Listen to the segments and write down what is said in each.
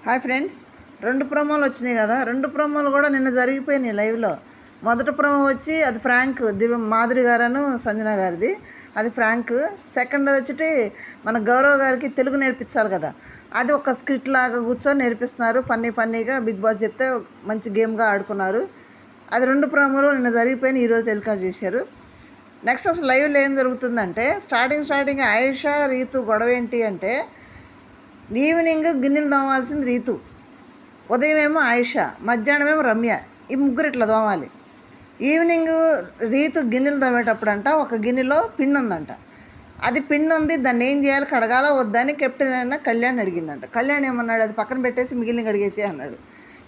Hi friends, 2 ప్రోమోలు వచ్చినాయి కదా. 2 ప్రోమోలు కూడా నిన్న జరిగిపోయినాయి లైవ్లో. మొదటి ప్రోమో వచ్చి అది ఫ్రాంక్ మాధురి గారను సంజన గారిది, అది ఫ్రాంక్. సెకండ్ వచ్చి మన గౌరవ్ గారికి తెలుగు నేర్పించాలి కదా, అది ఒక స్క్రిప్ట్ లాగా కూర్చొని నేర్పిస్తున్నారు. ఫన్నీగా బిగ్ బాస్ చెప్తే మంచి గేమ్గా ఆడుకున్నారు. అది 2 ప్రోమోలు నిన్న జరిగిపోయినాయి, ఈరోజు టెలికాస్ట్ చేశారు. నెక్స్ట్ అసలు లైవ్లో ఏం జరుగుతుందంటే స్టార్టింగ్ ఆయేషా రీతు గొడవ ఏంటి అంటే, ఈవినింగ్ గిన్నెలు తోమాల్సింది రీతు, ఉదయం ఏమో ఆయేషా, మధ్యాహ్నం ఏమో రమ్య. ఈ ముగ్గురు ఇట్లా తోమాలి. ఈవినింగ్ రీతు గిన్నెలు తోమేటప్పుడు అంట ఒక గిన్నెలో పిండి ఉందంట. అది పిండి ఉంది, దాన్ని ఏం చేయాలి, కడగాల వద్దని కెప్టెన్ అయినా కళ్యాణ్ అడిగిందంట. కళ్యాణ్ ఏమన్నాడు, అది పక్కన పెట్టేసి మిగిలిన కడిగేసి అన్నాడు.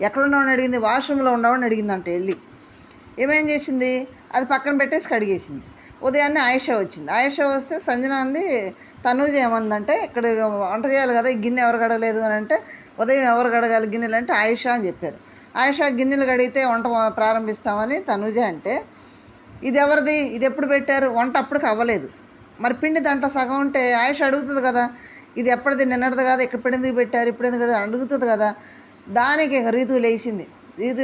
ఎక్కడున్నామని అడిగింది, వాష్రూమ్లో ఉండవని అడిగిందంట. వెళ్ళి ఏమేం చేసింది, అది పక్కన పెట్టేసి కడిగేసింది. ఉదయాన్నే ఆయేషా వచ్చింది. ఆయేషా వస్తే సంజన అంది, తనూజ ఏమందంటే, ఇక్కడ వంట చేయాలి కదా, ఈ గిన్నె ఎవరు కడగలేదు అని అంటే, ఉదయం ఎవరు కడగాలి గిన్నెలు అంటే ఆయేషా అని చెప్పారు. ఆయేషా గిన్నెలు కడిగితే వంట ప్రారంభిస్తామని తనూజ అంటే, ఇది ఎవరిది, ఇది ఎప్పుడు పెట్టారు, వంట అప్పటికి అవ్వలేదు, మరి పిండి దాంట్లో సగం ఉంటే ఆయేషా అడుగుతుంది కదా, ఇది ఎప్పటిది, నిన్నటిది కదా, ఇక్కడ ఎందుకు పెట్టారు, ఇప్పుడు ఎందుకు అడుగుతుంది కదా. దానికి రీతు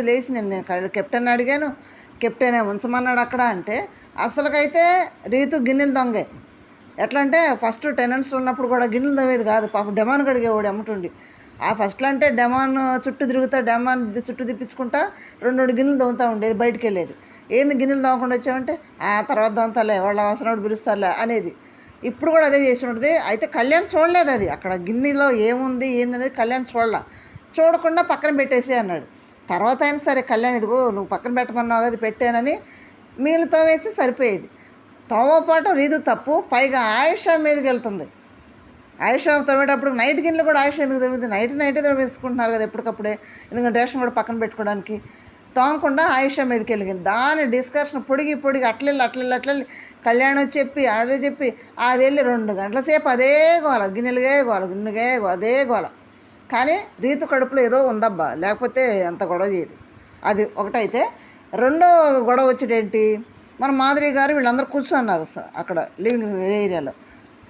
లేచి నేను కెప్టెన్ అడిగాను, కెప్టెనే ఉంచమన్నాడు అక్కడ అంటే, అసలుకైతే రీతు గిన్నెలు దొంగే. ఎట్లా అంటే ఫస్ట్ టెనెంట్స్ ఉన్నప్పుడు కూడా గిన్నెలు దొంగేది కాదు, పాపం డెమాన్ కడిగేవాడు అమ్మటుండి. ఆ ఫస్ట్లో అంటే డెమాన్ చుట్టూ తిరుగుతా, డెమాన్ చుట్టూ తిప్పించుకుంటా 2 గిన్నెలు దొంగతూ ఉండేది, బయటికి వెళ్ళేది. ఏంది గిన్నెలు దొంగకుండా వచ్చామంటే, ఆ తర్వాత దొంగతాలే, వాళ్ళ అవసరం పిలుస్తారులే అనేది. ఇప్పుడు కూడా అదే చేసి ఉంటుంది. అయితే కళ్యాణ్ చూడలేదు, అది అక్కడ గిన్నెలో ఏముంది ఏందనేది కళ్యాణ్ చూడకుండా పక్కన పెట్టేసి అన్నాడు. తర్వాత అయినా సరే కళ్యాణ్, ఇదిగో నువ్వు పక్కన పెట్టమన్నావు కదా, పెట్టానని మీలుతో వేస్తే సరిపోయేది. తోమపాటు రీతు తప్పు, పైగా ఆయేషా మీదకి వెళ్తుంది. ఆయేషా తవ్వేటప్పుడు నైట్ గిన్నెలు కూడా ఆయేషా ఎందుకు తవ్వుతుంది, నైట్ వేసుకుంటున్నారు కదా ఎప్పటికప్పుడే, ఎందుకంటే రేషన్ కూడా పక్కన పెట్టుకోవడానికి. తోమకుండా ఆయేషా మీదకి వెళ్ళింది. దాని డిస్కషన్ పొడిగి అట్లెళ్ళి కళ్యాణం చెప్పి ఆడే చెప్పి అది వెళ్ళి 2 గంటల సేపు అదే గోల, గిన్నెలుగే గోల అదే గోల. కానీ రీతు కడుపులో ఏదో ఉందబ్బా, లేకపోతే అంత గొడవ చేయదు. అది ఒకటైతే. రెండో గొడవ వచ్చేటేంటి, మన మాధురి గారు వీళ్ళందరూ కూర్చున్నారు అక్కడ లివింగ్ ఏరియాలో.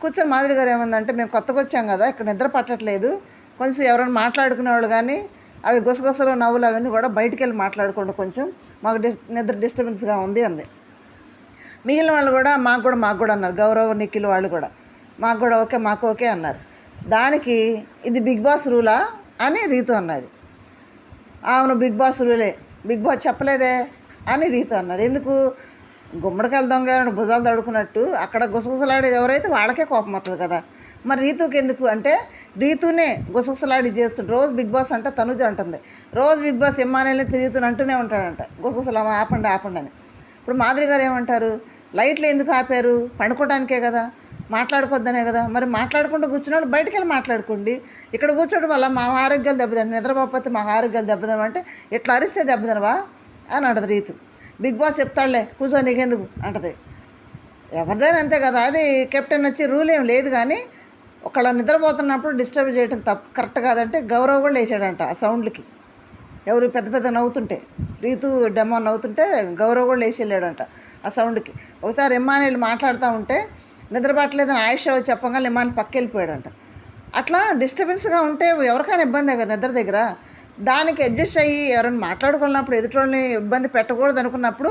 కూర్చొని మాధురి గారు ఏమందంటే, మేము కొత్తగా వచ్చాం కదా, ఇక్కడ నిద్ర పట్టట్లేదు, కొంచెం ఎవరైనా మాట్లాడుకునేవాళ్ళు కానీ అవి గుసగుసలు నవ్వులు అవన్నీ కూడా బయటికి వెళ్ళి మాట్లాడుకోండి, కొంచెం మాకు నిద్ర డిస్టర్బెన్స్గా ఉంది అంది. మిగిలిన వాళ్ళు కూడా మాకు కూడా అన్నారు, గౌరవ్ నిఖిల్ వాళ్ళు కూడా మాకు కూడా ఓకే, మాకు ఓకే అన్నారు. దానికి ఇది బిగ్ బాస్ రూలా అని రీతు అన్నది. అవును బిగ్ బాస్ రూలే, బిగ్ బాస్ చెప్పలేదే అని రీతు అన్నది. ఎందుకు, గుమ్మడికాయలు దొంగ భుజాలు తడుకున్నట్టు అక్కడ గుసగుసలాడేది ఎవరైతే వాళ్ళకే కోపం వస్తుంది కదా, మరి రీతుకి ఎందుకు అంటే, రీతునే గుసగుసలాడి చేస్తుంటే రోజు బిగ్ బాస్ అంటే తనుజ అంటుంది, రోజు బిగ్ బాస్ ఎమ్మానేళ్ళని తిరుగుతూనే అంటూనే ఉంటాడంట, గుసగుసలు ఆపండి అని. ఇప్పుడు మాధురి గారు ఏమంటారు, లైట్లు ఎందుకు ఆపారు, పండుకోవడానికే కదా, మాట్లాడుకోవద్దనే కదా, మరి మాట్లాడుకుంటూ కూర్చున్నాడు, బయటికి వెళ్ళి మాట్లాడుకోండి, ఇక్కడ కూర్చోవడం వల్ల మా ఆరోగ్యాలు దెబ్బతింటాయి, నిద్రపోతే మా ఆరోగ్యాలు దెబ్బతినమంటే ఎట్లా అరిస్తే దెబ్బతినవా అని అంటది రీతు. బిగ్ బాస్ చెప్తాడులే కూర్చో, నీకెందుకు అంటది. ఎవరిదైనా అంతే కదా, అది కెప్టెన్ వచ్చి రూల్ ఏం లేదు, కానీ ఒకళ్ళ నిద్రపోతున్నప్పుడు డిస్టర్బ్ చేయడం తప్పు, కరెక్ట్ కాదంటే గౌరవ్ కూడా లేచాడంట ఆ సౌండ్లకి. ఎవరు పెద్ద నవ్వుతుంటే, రీతు డెమో నవ్వుతుంటే గౌరవ్ కూడా లేచి వెళ్ళాడంట ఆ సౌండ్కి. ఒకసారి ఎమ్మానేళ్ళు మాట్లాడుతూ ఉంటే నిద్రపట్టలేదని ఆయేషా చెప్పగా ఎమ్మాని పక్క వెళ్ళిపోయాడంట. అట్లా డిస్టర్బెన్స్గా ఉంటే ఎవరికైనా ఇబ్బంది కదా నిద్ర దగ్గర. దానికి అడ్జస్ట్ అయ్యి ఎవరైనా మాట్లాడుకున్నప్పుడు ఎదుటిని ఇబ్బంది పెట్టకూడదు అనుకున్నప్పుడు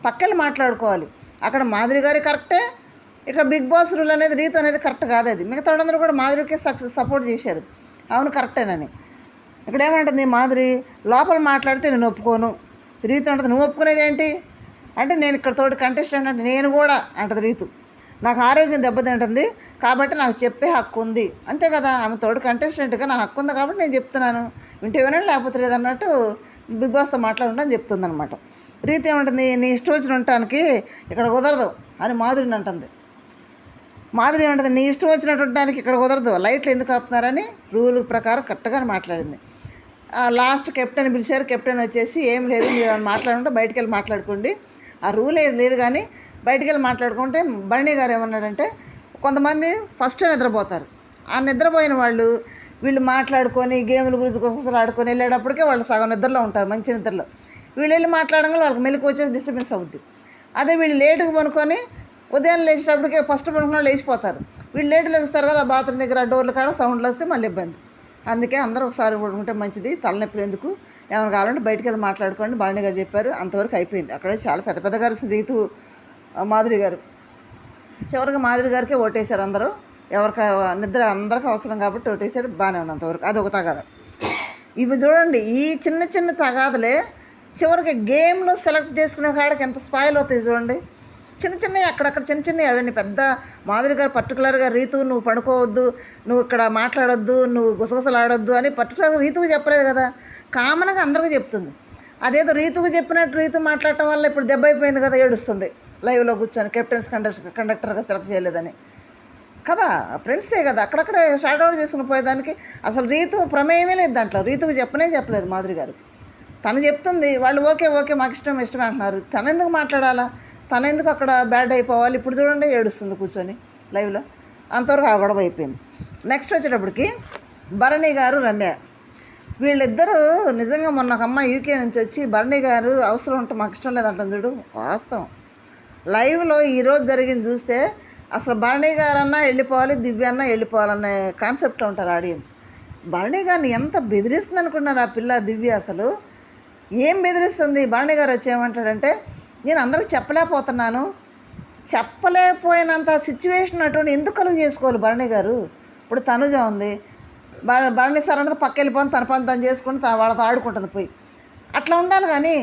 పక్కన మాట్లాడుకోవాలి. అక్కడ మాధురి గారి కరెక్టే, ఇక్కడ బిగ్ బాస్ రూల్ అనేది రీతు అనేది కరెక్ట్ కాదు. అది మిగతా వాళ్ళందరూ కూడా మాధురికి సపోర్ట్ చేశారు, అవును కరెక్టేనని. ఇక్కడ ఏమంటుంది మాధురి, లోపల మాట్లాడితే నేను ఒప్పుకోను, రీతు అంటుంది నువ్వు ఒప్పుకునేది ఏంటి అంటే, నేను ఇక్కడ తోటి కంటెస్టెంట్ అంటే నేను కూడా అంటది రీతు, నాకు ఆరోగ్యం దెబ్బతింటుంది కాబట్టి నాకు చెప్పే హక్కు ఉంది, అంతే కదా, ఆమె తోడు కంటెస్టెంట్గా నాకు హక్కు ఉంది కాబట్టి నేను చెప్తున్నాను, వింటే వినండి లేకపోతే లేదన్నట్టు బిగ్ బాస్తో మాట్లాడుంటని చెప్తుంది అనమాట. రీతి ఏమంటుంది, నీ ఇష్టం వచ్చిన ఉండటానికి ఇక్కడ కుదరదు అని మాధురిని అంటుంది. మాధురి ఏమంటుంది, నీ ఇష్టం వచ్చినట్టు ఉండటానికి ఇక్కడ కుదరదు, లైట్లు ఎందుకు ఆపుతున్నారని రూల్ ప్రకారం కరెక్ట్గా మాట్లాడింది. లాస్ట్ కెప్టెన్ పిలిచారు, కెప్టెన్ వచ్చేసి ఏం లేదు మీరు మాట్లాడుకుంటే బయటికి వెళ్ళి మాట్లాడుకోండి, ఆ రూల్ ఏది లేదు కానీ బయటికి వెళ్ళి మాట్లాడుకుంటే. బర్నీ గారు ఏమన్నాడంటే, కొంతమంది ఫస్ట్ నిద్రపోతారు, ఆ నిద్రపోయిన వాళ్ళు వీళ్ళు మాట్లాడుకొని గేముల గురించి గుసగుసలు ఆడుకొని వెళ్ళేటప్పటికే వాళ్ళు సగం నిద్రలో ఉంటారు, మంచి నిద్రలో. వీళ్ళు వెళ్ళి మాట్లాడగా వాళ్ళకి మెలకు వచ్చేసి డిస్టర్బెన్స్ అవుద్ది. అదే వీళ్ళు లేటుగా పనుకొని ఉదయం లేచేటప్పటికే ఫస్ట్ పనుకున్న లేచిపోతారు, వీళ్ళు లేటు లేస్తారు కదా, బాత్రూమ్ దగ్గర డోర్ల కాడ సౌండ్లు వస్తే మళ్ళీ ఇబ్బంది. అందుకే అందరూ ఒకసారి ఉంటే మంచిది, తలనొప్పి ఎందుకు, ఏమైనా కావాలంటే బయటికి వెళ్ళి మాట్లాడుకోండి భరణి గారు చెప్పారు. అంతవరకు అయిపోయింది. అక్కడే చాలా పెద్ద పెద్ద గారు రీతు, మాధురి గారు. చివరికి మాధురి గారికే ఓటేశారు అందరూ. ఎవరికి నిద్ర అందరికీ అవసరం కాబట్టి ఓటేశారు. బాగానే ఉంది అంతవరకు. అది ఒక తగాద. ఇవి చూడండి, ఈ చిన్న చిన్న తగాదులే చివరికి గేమ్లో సెలెక్ట్ చేసుకునే కాడికి ఎంత స్పాయిల్ అవుతాయి చూడండి. చిన్న చిన్నవి అక్కడక్కడ చిన్న చిన్నవి అవన్నీ పెద్ద. మాధురి గారు పర్టికులర్గా రీతు నువ్వు పడుకోవద్దు, నువ్వు ఇక్కడ మాట్లాడొద్దు, నువ్వు గుసగుసలాడొద్దు అని పర్టికులర్గా రీతుకు చెప్పలేదు కదా, కామన్గా అందరికీ చెప్తుంది. అదేదో రీతుకు చెప్పినట్టు రీతు మాట్లాడటం వల్ల ఇప్పుడు దెబ్బ అయిపోయింది కదా, ఏడుస్తుంది లైవ్లో కూర్చొని కెప్టెన్స్ కండక్టర్గా సెలెక్ట్ చేయలేదని కదా. ఫ్రెండ్సే కదా, అక్కడక్కడే షార్ట్ అవుట్ చేసుకుని పోయేదానికి అసలు రీతు ప్రమేయమే లేదు దాంట్లో. రీతుకు చెప్పలేదు మాధురి గారు. తను చెప్తుంది, వాళ్ళు ఓకే మాకు ఇష్టమే అంటున్నారు. తను ఎందుకు మాట్లాడాలా, తను ఎందుకు అక్కడ బ్యాడ్ అయిపోవాలి. ఇప్పుడు చూడండి ఏడుస్తుంది కూర్చొని లైవ్లో. అంతవరకు ఆ గొడవ అయిపోయింది. నెక్స్ట్ వచ్చేటప్పటికి భరణి గారు, రమ్య, వీళ్ళిద్దరూ నిజంగా మొన్న ఒక అమ్మాయి యూకే నుంచి వచ్చి భరణి గారు అవసరం ఉంటే మాకు ఇష్టం లేదంటాను చూడు, వాస్తవం. లైవ్లో ఈరోజు జరిగింది చూస్తే అసలు భరణి గారన్నా వెళ్ళిపోవాలి, దివ్య అన్నా వెళ్ళిపోవాలనే కాన్సెప్ట్లో ఉంటారు ఆడియన్స్. భరణి గారిని ఎంత బెదిరిస్తుంది అనుకున్నారు ఆ పిల్ల దివ్య. అసలు ఏం బెదిరిస్తుంది. భరణి గారు వచ్చి ఏమంటాడంటే, నేను అందరికి చెప్పలేకపోతున్నాను, చెప్పలేకపోయినంత సిచ్యువేషన్ అటువంటి ఎందుకు కలుగు చేసుకోవాలి భరణి గారు. ఇప్పుడు తనుజ ఉంది, భరణి సార్ అంటే పక్క వెళ్ళిపోయి తన పని తను చేసుకుని వాళ్ళతో ఆడుకుంటుంది పోయి. అట్లా ఉండాలి. కానీ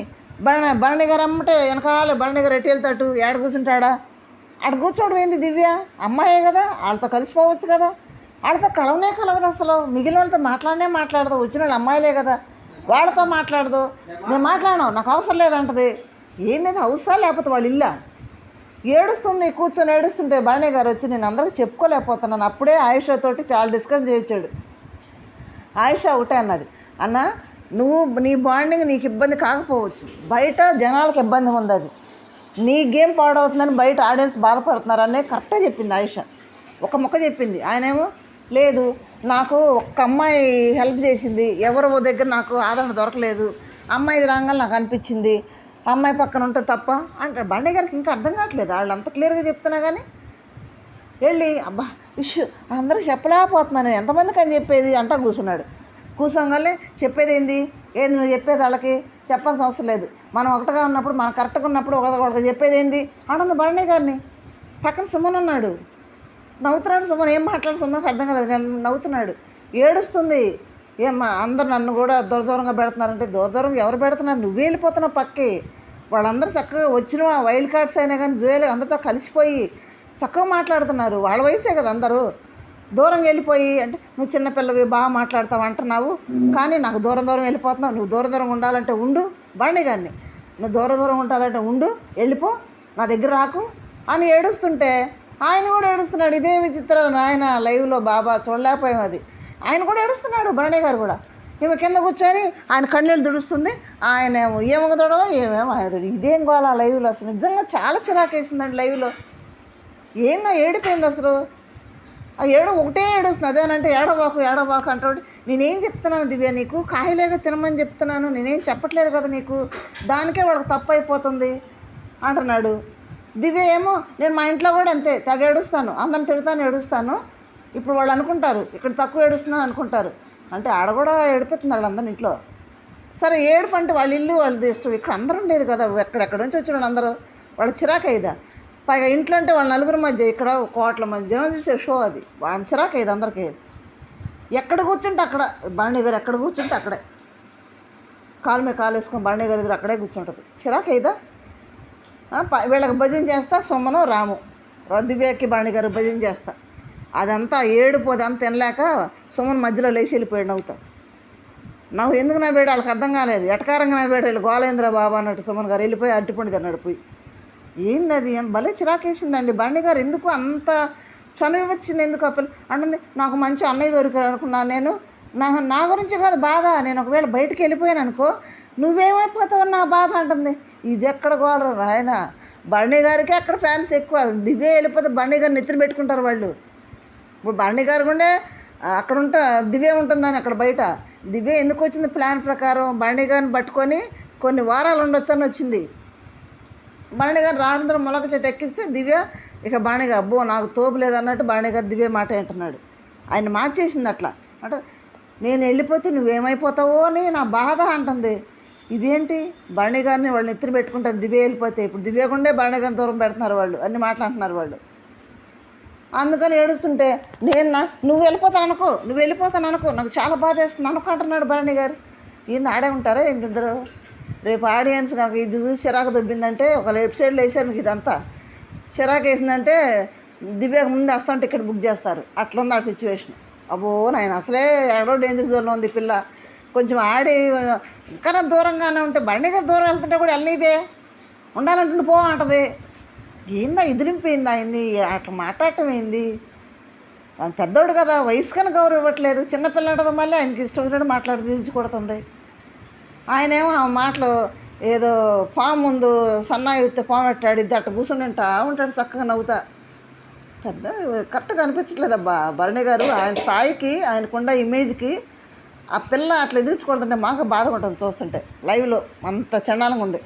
భరణి గారు అమ్మటే వెనకాల భరణి గారు ఎటు వెళ్తాడు, ఏడ కూర్చుంటాడా, ఆడ కూర్చోవడం ఏంది. దివ్య అమ్మాయే కదా, వాళ్ళతో కలిసిపోవచ్చు కదా, వాళ్ళతో కలవదు అసలు. మిగిలిన వాళ్ళతో మాట్లాడదు. వచ్చిన వాళ్ళు అమ్మాయిలే కదా, వాళ్ళతో మాట్లాడదు. నేను మాట్లాడను, నాకు అవసరం లేదంటది. ఏంది అవసరం, లేకపోతే వాళ్ళు ఇల్లా. ఏడుస్తుంది, కూర్చొని ఏడుస్తుంటే భరణి గారు వచ్చి నేను అందరికీ చెప్పుకోలేకపోతున్నాను. అప్పుడే ఆయుషతోటి చాలా డిస్కస్ చేయించాడు. ఆయుష ఒకటే అన్నది, అన్న నువ్వు నీ బాండింగ్ నీకు ఇబ్బంది కాకపోవచ్చు, బయట జనాలకు ఇబ్బంది ఉంది, అది నీ గేమ్ పాడవుతుందని బయట ఆడియన్స్ బాధపడుతున్నారనే కరెక్ట్గా చెప్పింది ఆయుష. ఒక ముక్క చెప్పింది. ఆయనేమో లేదు, నాకు ఒక్క అమ్మాయి హెల్ప్ చేసింది, ఎవరో దగ్గర నాకు ఆదరణ దొరకలేదు, అమ్మాయి రాగానే నాకు అనిపించింది, అమ్మాయి పక్కన ఉంటే తప్ప అంటే భరణి గారికి ఇంకా అర్థం కావట్లేదు. వాళ్ళు అంత క్లియర్గా చెప్తున్నా కానీ వెళ్ళి అబ్బా ఇష్యూ అందరూ చెప్పలేకపోతున్నాను, ఎంతమందికి అని చెప్పేది అంటా కూర్చున్నాడు. కూర్చోగానే చెప్పేది ఏంది నువ్వు చెప్పేది వాళ్ళకి చెప్పాల్సిన అవసరం లేదు, మనం ఒకటిగా ఉన్నప్పుడు మనం కరెక్ట్గా ఉన్నప్పుడు ఒకరికి చెప్పేది ఏంది అంటుంది భరణి గారిని. పక్కన సుమన్ ఉన్నాడు, నవ్వుతున్నాడు. సుమన్ ఏం మాట్లాడు, సుమన్కి అర్థం కాలేదు, నేను నవ్వుతున్నాడు. ఏడుస్తుంది. ఏమ్మా అందరు నన్ను కూడా దూరంగా పెడుతున్నారంటే దూరంగా ఎవరు పెడుతున్నారు, నువ్వే వెళ్ళిపోతున్నావు పక్కి. వాళ్ళందరూ చక్కగా వచ్చిన వైల్డ్ కార్డ్స్ అయినా కానీ జోయలు అందరితో కలిసిపోయి చక్కగా మాట్లాడుతున్నారు. వాళ్ళ వయసే కదా అందరూ. దూరంగా వెళ్ళిపోయి అంటే నువ్వు చిన్నపిల్లవి బాగా మాట్లాడతావు అంటున్నావు, కానీ నాకు దూరం వెళ్ళిపోతున్నావు, నువ్వు దూరం ఉండాలంటే ఉండు. భరణి గారిని నువ్వు దూరం ఉండాలంటే ఉండు, వెళ్ళిపో, నా దగ్గర రాకు అని ఏడుస్తుంటే ఆయన కూడా ఏడుస్తున్నాడు. ఇదే విచిత్రం, ఆయన లైవ్లో బాబా చూడలేకపోయాం అది. ఆయన కూడా ఏడుస్తున్నాడు, భరణి గారు కూడా. ఈమె కింద కూర్చొని ఆయన కన్నీళ్ళు దుడుస్తుంది, ఆయన ఏమొక దొడవ ఏమేమో ఆయన దొడి. ఇదేం గోలా లైవ్లో. అసలు నిజంగా చాలా చిరాకేసిందండి లైవ్లో. ఏందో ఏడిపోయింది అసలు. ఆ ఒకటే ఏడుస్తుంది. అదేనంటే ఏడవాకు అంటాడు. నేనేం చెప్తున్నాను దివ్య, నీకు కాయలేగా తినమని చెప్తున్నాను, నేనేం చెప్పట్లేదు కదా నీకు, దానికే వాళ్ళకి తప్పు అయిపోతుంది అంటున్నాడు. దివ్య ఏమో నేను మా ఇంట్లో కూడా అంతే తెగ ఏడుస్తాను, అందరిని తిడతాను, ఏడుస్తాను. ఇప్పుడు వాళ్ళు అనుకుంటారు ఇక్కడ తక్కువ ఏడుస్తుందని అనుకుంటారు, అంటే ఆడ కూడా ఏడిపోతుంది వాళ్ళందరిని ఇంట్లో. సరే ఏడుపు అంటే వాళ్ళ ఇల్లు వాళ్ళది ఇష్టం, ఇక్కడ అందరూ ఉండేది కదా, ఎక్కడెక్కడ నుంచి వచ్చిన వాళ్ళు అందరూ వాళ్ళ చిరాకైదా. పైగా ఇంట్లో అంటే వాళ్ళ నలుగురు మధ్య, ఇక్కడ కోట్ల మధ్య జనం చూసే షో అది. వాళ్ళ చిరాకైదు అందరికీ. ఎక్కడ కూర్చుంటే అక్కడ భరణి గారు, ఎక్కడ కూర్చుంటే అక్కడే కాలు మీద కాలు వేసుకొని భరణి గారి దగ్గర అక్కడే కూర్చుంటుంది. చిరాకైదా. వీళ్ళకి భజన చేస్తా, సుమ్మను రాము దివ్యకి భరణి గారు భజన చేస్తా. అదంతా ఏడుపు, అదంతా తినలేక సుమన్ మధ్యలో లేచి వెళ్ళిపోయాడు నవ్వుతా. ఎందుకు నవ్వాడు వాళ్ళకి అర్థం కాలేదు. ఎటకారంగా నవ్వాడు. వీళ్ళు గోలేంద్ర బాబా అన్నట్టు సుమన్ గారు వెళ్ళిపోయి అరటిపండు తిన్నాడు పోయి. ఏంది అది, భలే చిరాకేసిందండి. భరణి గారు ఎందుకు అంత చనువు వచ్చింది, ఎందుకు ఆ పిల్ల అంటుంది. నాకు మంచి అన్నయ్య దొరికాడు అనుకున్నాను నేను, నా గురించి కాదు బాధ, నేను ఒకవేళ బయటికి వెళ్ళిపోయాను అనుకో నువ్వేమైపోతావు నా బాధ అంటుంది. ఇది ఎక్కడ గోలరు ఆయన. భరణి గారికి అక్కడ ఫ్యాన్స్ ఎక్కువ. దివ్య వెళ్ళిపోతే భరణి గారిని నెత్తిన పెట్టుకుంటారు వాళ్ళు. ఇప్పుడు భరణి గారు కూడా అక్కడ దివ్య ఉంటుందని అక్కడ బయట. దివ్య ఎందుకు వచ్చింది ప్లాన్ ప్రకారం భరణి గారిని పట్టుకొని కొన్ని వారాలు ఉండొచ్చని వచ్చింది. భరణి గారు రావడంతో మొలక చెట్టు ఎక్కిస్తే దివ్య ఇక భరణి గారు నాకు తోపు లేదన్నట్టు భరణి గారు దివ్య మాట అంటున్నాడు. ఆయన మార్చేసింది అట్లా. అంటే నేను వెళ్ళిపోతే నువ్వేమైపోతావో అని నా బాధ అంటుంది. ఇదేంటి భరణి గారిని వాళ్ళు ఎత్తున పెట్టుకుంటారు దివ్య వెళ్ళిపోతే. ఇప్పుడు దివ్యకుండే భరణి గారిని దూరం పెడుతున్నారు వాళ్ళు, అన్ని మాట్లాడుతున్నారు వాళ్ళు. అందుకని ఏడుస్తుంటే నువ్వు వెళ్ళిపోతాను అనుకో నాకు చాలా బాధ వేస్తుంది అనుకో అంటున్నాడు భరణి గారు. ఈయన ఆడే ఉంటారా ఇద్దరు? రేపు ఆడియన్స్ కనుక ఇది చూసి చిరాకు దొబ్బిందంటే ఒక లెఫ్ట్ సైడ్లో వేసారు మీకు ఇదంతా చిరాకు వేసిందంటే దివ్యకు ముందు వస్తాం టికెట్ బుక్ చేస్తారు. అట్లుంది ఆ సిచ్యువేషన్. అబ్బో నాయన అసలే ఎక్కడో డేంజర్ జోన్లో ఉంది పిల్ల. కొంచెం ఆడి ఇంకా దూరంగానే ఉంటే భరణి గారు దూరం వెళ్తుంటే కూడా వెళ్ళనిదే ఉండాలంటుండి పో అంటది. ఏందా ఎదిరింపోయింది ఆయన్ని అట్లా మాట్లాడటం ఏంది? ఆయన పెద్దోడు కదా, వయసుకని గౌరవం ఇవ్వట్లేదు. చిన్నపిల్ల అంటది, మళ్ళీ ఆయనకి ఇష్టం వచ్చినట్టు మాట్లాడి తీర్చికొడుతుంది. ఆయనేమో ఆ మాటలు ఏదో పాము ముందు సన్నాయి ఎత్తే పాము పెట్టాడిద్ది అట్ట కూర్చుని ఉంటాడు చక్కగా నవ్వుతా. పెద్ద కరెక్ట్గా అనిపించట్లేదబ్బా భరణి గారు. ఆయన స్థాయికి ఆయనకున్న ఇమేజ్కి ఆ పిల్ల అట్లా ఎదిరించకూడదంటే మాకు బాధగా ఉంటుంది చూస్తుంటే. లైవ్లో అంత చండాలంగా ఉంది.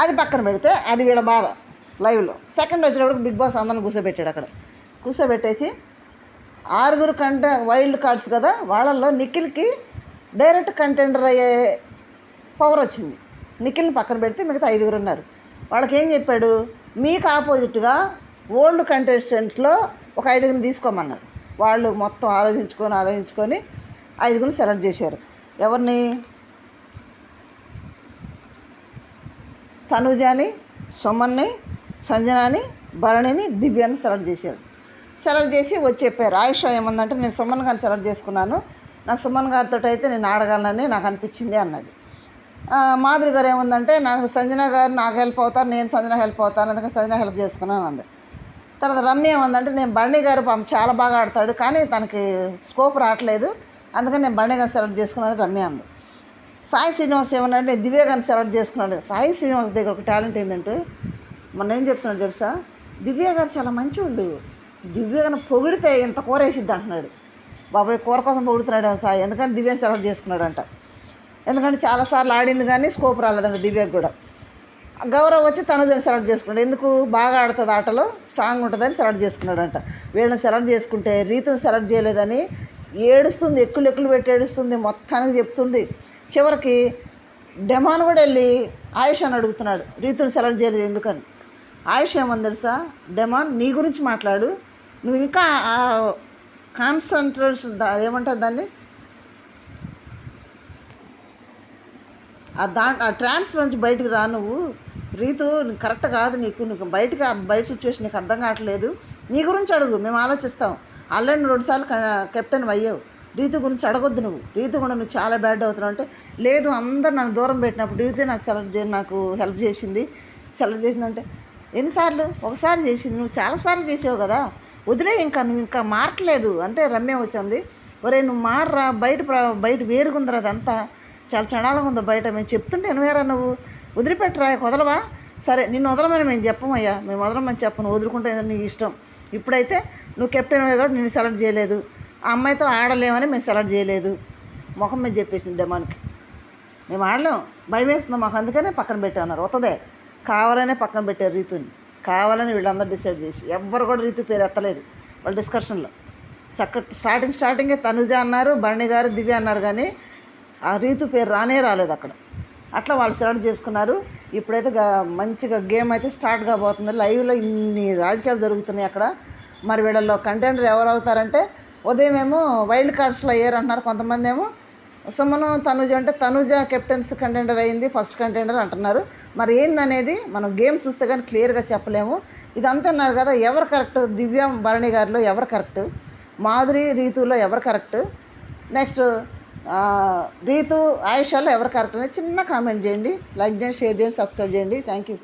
అది పక్కన పెడితే అది వీళ్ళ బాధ. లైవ్లో సెకండ్ వచ్చేటప్పుడు బిగ్ బాస్ అందరిని కూర్చోబెట్టాడు. అక్కడ కూర్చోబెట్టేసి 6 వైల్డ్ కార్డ్స్ కదా, వాళ్ళల్లో నిఖిల్కి డైరెక్ట్ కంటెండర్ అయ్యే పవర్ వచ్చింది. నిఖిల్ని పక్కన పెడితే మిగతా 5 ఉన్నారు. వాళ్ళకి ఏం చెప్పాడు, మీకు ఆపోజిట్గా ఓల్డ్ కంటెస్టెంట్స్లో ఒక 5 తీసుకోమన్నాడు. వాళ్ళు మొత్తం ఆలోచించుకొని 5 సెలెక్ట్ చేశారు. ఎవరిని? తనుజాని, సుమన్ని, సంజనాని, భరణిని, దివ్యాని సెలెక్ట్ చేశారు. సెలెక్ట్ చేసి వచ్చి చెప్పారు. ఆయుష ఏముందంటే నేను సుమన్ గారిని సెలెక్ట్ చేసుకున్నాను, నాకు సుమన్ గారితో అయితే నేను ఆడగలనని నాకు అనిపించింది అన్నది. మాధురి గారు ఏముందంటే నాకు సంజన గారు నాకు హెల్ప్ అవుతారు, నేను సంజన హెల్ప్ అవుతాను, అందుకని సంజన హెల్ప్ చేసుకున్నాను అంది. తర్వాత రమ్య ఏముందంటే నేను భరణి గారు చాలా బాగా ఆడతాడు కానీ తనకి స్కోప్ రావట్లేదు, అందుకని నేను భరణి గారిని సెలెక్ట్ చేసుకున్నది రమ్య అంది. సాయి శ్రీనివాస్ ఏమన్నాడు, నేను దివ్య గారిని సెలెక్ట్ చేసుకున్నాడు. సాయి శ్రీనివాస్ దగ్గర ఒక టాలెంట్ ఏంటంటే మొన్న ఏం చెప్తున్నాడు తెలుసా, దివ్య గారు చాలా మంచివాళ్ళు, దివ్య గారిని పొగిడితే ఇంత కూర వేసిద్ది అంటున్నాడు. బాబాయ్ కూర కోసం పొగుడుతున్నాడు సాయి, ఎందుకని దివ్యని సెలెక్ట్ చేసుకున్నాడంట. ఎందుకంటే చాలాసార్లు ఆడింది కానీ స్కోప్ రాలేదంట దివ్యకు కూడా. గౌరవ్ వచ్చి తనుజని సెలెక్ట్ చేసుకున్నాడు. ఎందుకు బాగా ఆడుతుంది, ఆటలో స్ట్రాంగ్ ఉంటుందని సెలెక్ట్ చేసుకున్నాడంట. వీళ్ళని సెలెక్ట్ చేసుకుంటే రీతుని సెలెక్ట్ చేయలేదని ఏడుస్తుంది, ఎక్కులు పెట్టి ఏడుస్తుంది, మొత్తానికి చెప్తుంది. చివరికి డెమాన్ కూడా వెళ్ళి ఆయుష్ అని అడుగుతున్నాడు, రీతుని సెలెక్ట్ చేయలేదు ఎందుకని. ఆయుష్ ఏమని తెలుసా, డెమాన్ నీ గురించి మాట్లాడు, నువ్వు ఇంకా కాన్సన్ట్రేషన్ అదేమంటారు దాన్ని, ఆ ట్రాన్స్ నుంచి బయటకు రా, నువ్వు రీతు కరెక్ట్ కాదు, నీకు బయట సిచ్యువేషన్ నీకు అర్థం కావట్లేదు, నీ గురించి అడుగు, మేము ఆలోచిస్తాం. ఆల్రెడీ 2 సార్లు కెప్టెన్ అయ్యావు, రీతు గురించి అడగొద్దు, రీతు కూడా నువ్వు చాలా బ్యాడ్ అవుతున్నావు అంటే, లేదు అందరు నన్ను దూరం పెట్టినప్పుడు రీతు నాకు హెల్ప్ చేసింది, సెలెక్ట్ చేసిందంటే ఎన్నిసార్లు? ఒకసారి చేసింది, నువ్వు చాలాసార్లు చేసావు కదా, వదిలే, నువ్వు ఇంకా మారట్లేదు అంటే రమ్య వచ్చింది. ఒరే నువ్వు మారరా, బయట వేరుగుందిరా, అదంతా చాలా చడాలంగా ఉందో బయట, మేము చెప్తుంటే ఎనవేరా, నువ్వు వదిలిపెట్టరా, వదలవా? సరే నిన్ను వదలమని మేము చెప్పమయ్యా, మేము వదలమని చెప్పను, వదులుకుంటే నీ ఇష్టం. ఇప్పుడైతే నువ్వు కెప్టెన్ అయ్యా కూడా నేను సెలెక్ట్ చేయలేదు, ఆ అమ్మాయితో ఆడలేమని మేము సెలెక్ట్ చేయలేదు, ముఖం మీద చెప్పేసింది డెమాన్కి. మేము ఆడలేం, భయం వేస్తుందో మాకు, అందుకనే పక్కన పెట్టామన్నారు. వస్తుందే కావాలనే పక్కన పెట్టారు రీతుని, కావాలని వీళ్ళందరూ డిసైడ్ చేసి. ఎవ్వరు కూడా రీతు పేరు ఎత్తలేదు వాళ్ళ డిస్కషన్లో. స్టార్టింగే తనుజ అన్నారు, భరణి గారు, దివ్య అన్నారు, కానీ ఆ రీతు పేరు రాలేదు అక్కడ. అట్లా వాళ్ళు సెలెక్ట్ చేసుకున్నారు. ఇప్పుడైతే మంచిగా గేమ్ అయితే స్టార్ట్ కాబోతుంది. లైవ్లో ఇన్ని రాజకీయాలు జరుగుతున్నాయి అక్కడ. మరి వీళ్ళల్లో కంటెండర్ ఎవరు అవుతారంటే, ఉదయం ఏమో వైల్డ్ కార్డ్స్లో అయ్యారు అంటున్నారు, కొంతమంది ఏమో సుమను తనుజ అంటే తనుజ కెప్టెన్స్ కంటెండర్ అయింది, ఫస్ట్ కంటెండర్ అంటున్నారు. మరి ఏందనేది మనం గేమ్ చూస్తే కానీ క్లియర్గా చెప్పలేము. ఇదంతా అన్నారు కదా, ఎవరు కరెక్ట్, దివ్య భరణి గారిలో ఎవరు కరెక్ట్, మాధురి రీతులో ఎవరు కరెక్ట్, నెక్స్ట్ రీతు ఆయుషాలో ఎవరు కరెక్ట్ అనేది చిన్న కామెంట్ చేయండి, లైక్ చేయండి, షేర్ చేయండి, సబ్స్క్రైబ్ చేయండి. Thank you.